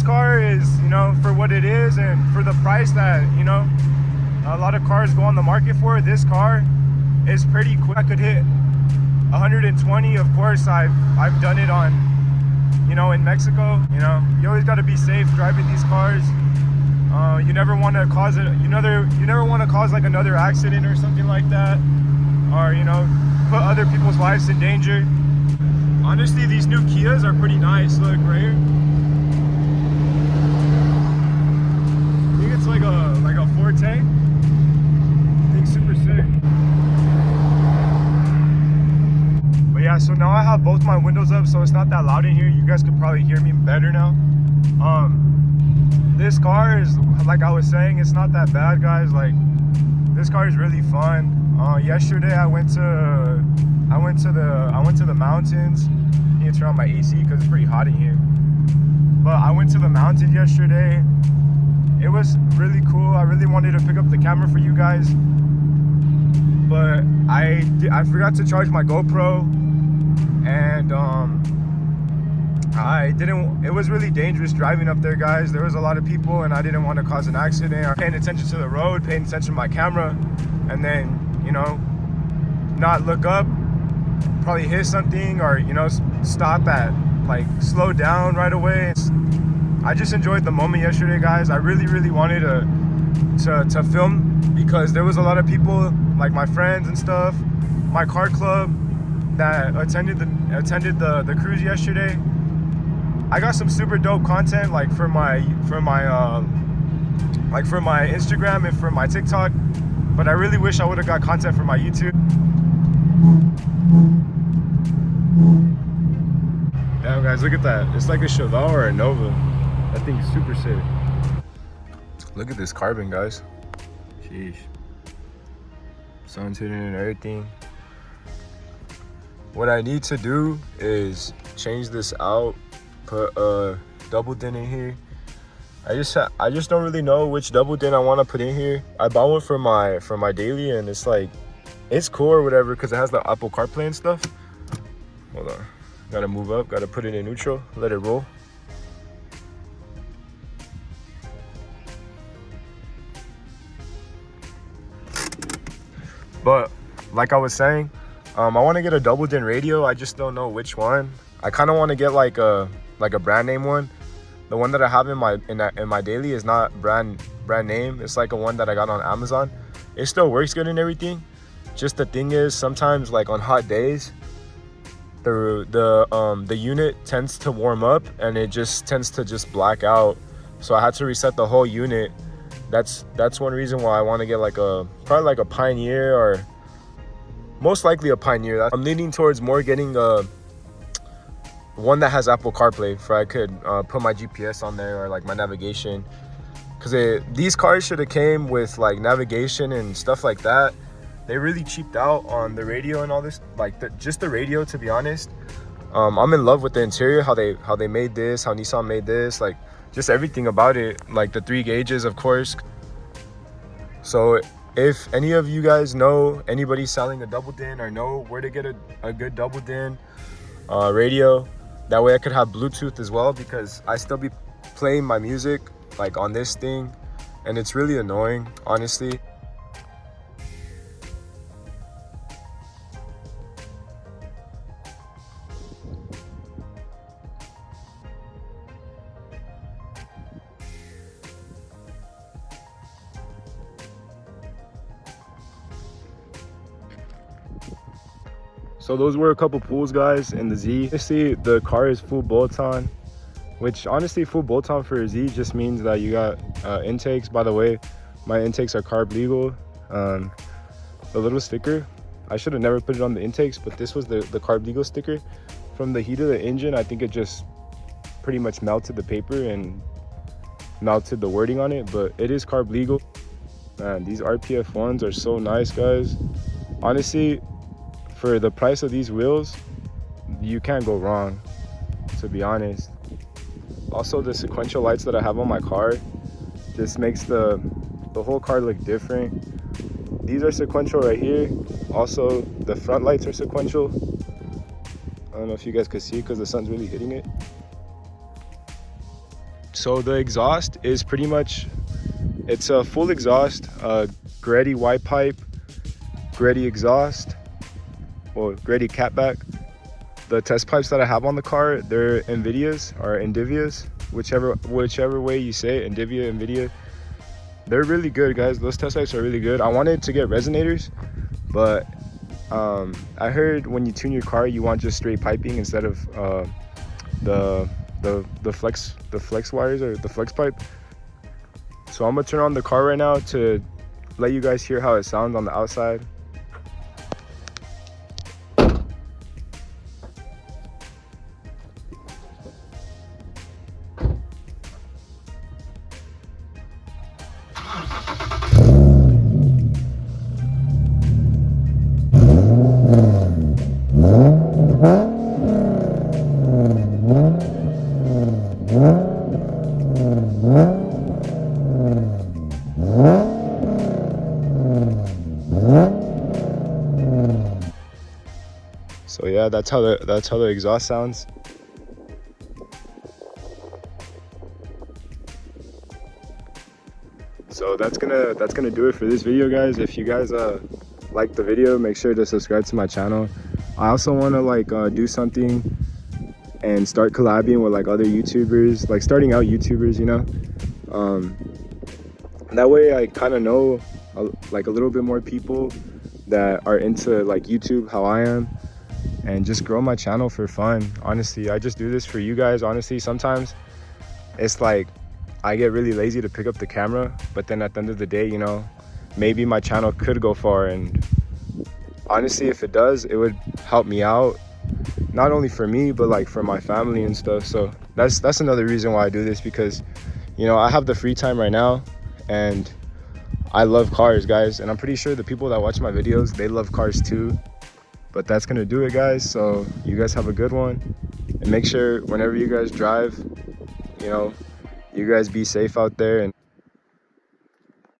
car is, you know, for what it is and for the price that, you know, a lot of cars go on the market for, this car is pretty quick. I could hit 120. Of course, I've done it on, you know, in Mexico. You know, you always got to be safe driving these cars. You never want to cause it. You never want to cause like another accident or something like that, or, you know, put other people's lives in danger. Honestly, these new Kias are pretty nice. Look right here. I think it's like a Forte. I think super sick. But yeah, so now I have both my windows up, so it's not that loud in here. You guys could probably hear me better now. This car is, like I was saying, it's not that bad, guys. Like, this car is really fun. Yesterday I went to the mountains. I need to turn on my AC because it's pretty hot in here. But I went to the mountains yesterday. It was really cool. I really wanted to pick up the camera for you guys, but I forgot to charge my GoPro, and it was really dangerous driving up there, guys. There was a lot of people and I didn't want to cause an accident. I'm paying attention to the road, paying attention to my camera, and then, you know, not look up, probably hit something, or, you know, stop at, like, slow down right away. I just enjoyed the moment yesterday, guys. I really wanted to film, because there was a lot of people, like my friends and stuff, my car club that attended the cruise yesterday. I got some super dope content, like for my Instagram and for my TikTok, but I really wish I would have got content for my YouTube. Damn, guys, look at that. It's like a Chevelle or a Nova. That thing's super sick. Look at this carbon, guys. Sheesh. Sun's hitting and everything. What I need to do is change this out, put a double dent in here. I just don't really know which double dent I want to put in here. I bought one for my daily, and it's like, it's cool or whatever because it has the Apple CarPlay and stuff. Hold on, gotta move up, gotta put it in neutral, let it roll. But like I was saying, I want to get a double dent radio. I just don't know which one. I kind of want to get like a brand name one. The one that I have in my daily is not brand name. It's like a one that I got on Amazon. It still works good and everything. Just the thing is, sometimes like on hot days, the unit tends to warm up and it just tends to just black out. So I had to reset the whole unit. That's one reason why I want to get like probably like a Pioneer, or most likely a Pioneer. I'm leaning towards more getting one that has Apple CarPlay, for I could put my GPS on there, or like my navigation, because these cars should have came with like navigation and stuff like that. They really cheaped out on the radio and all this, like just the radio, to be honest. I'm in love with the interior, how they made this, how Nissan made this, like just everything about it, like the 3 gauges, of course. So if any of you guys know anybody selling a double dent, or know where to get a good double dent radio, that way I could have Bluetooth as well, because I still be playing my music like on this thing, and it's really annoying, honestly. So those were a couple pulls, guys, in the Z. Honestly, the car is full bolt-on, which honestly, full bolt-on for a Z just means that you got intakes. By the way, my intakes are carb legal. The little sticker, I should have never put it on the intakes, but this was the carb legal sticker. From the heat of the engine, I think it just pretty much melted the paper and melted the wording on it, but it is carb legal. Man, these RPF ones are so nice, guys. Honestly, for the price of these wheels, you can't go wrong, to be honest. Also, the sequential lights that I have on my car just makes the whole car look different. These are sequential right here. Also, the front lights are sequential. I don't know if you guys can see because the sun's really hitting it. So the exhaust is pretty much, it's a full exhaust, Greddy white pipe, Greddy exhaust, or Greddy catback. The test pipes that I have on the car, they're Indivias, whichever way you say it, Nvidia. They're really good, guys. Those test pipes are really good. I wanted to get resonators, but I heard when you tune your car, you want just straight piping instead of the flex wires or the flex pipe. So I'm gonna turn on the car right now to let you guys hear how it sounds on the outside. So yeah, that's how the exhaust sounds. So that's gonna do it for this video, guys. If you guys like the video, make sure to subscribe to my channel. I also want to like do something and start collabing with like other YouTubers, like starting out YouTubers, you know. That way I kind of know like a little bit more people that are into like YouTube how I am, and just grow my channel for fun. Honestly, I just do this for you guys. Honestly, sometimes it's like I get really lazy to pick up the camera, but then at the end of the day, you know, maybe my channel could go far, and honestly, if it does, it would help me out, not only for me but like for my family and stuff. So that's another reason why I do this, because you know, I have the free time right now and I love cars, guys, and I'm pretty sure the people that watch my videos, they love cars too. But that's gonna do it, guys. So you guys have a good one, and make sure whenever you guys drive, you know, you guys be safe out there. And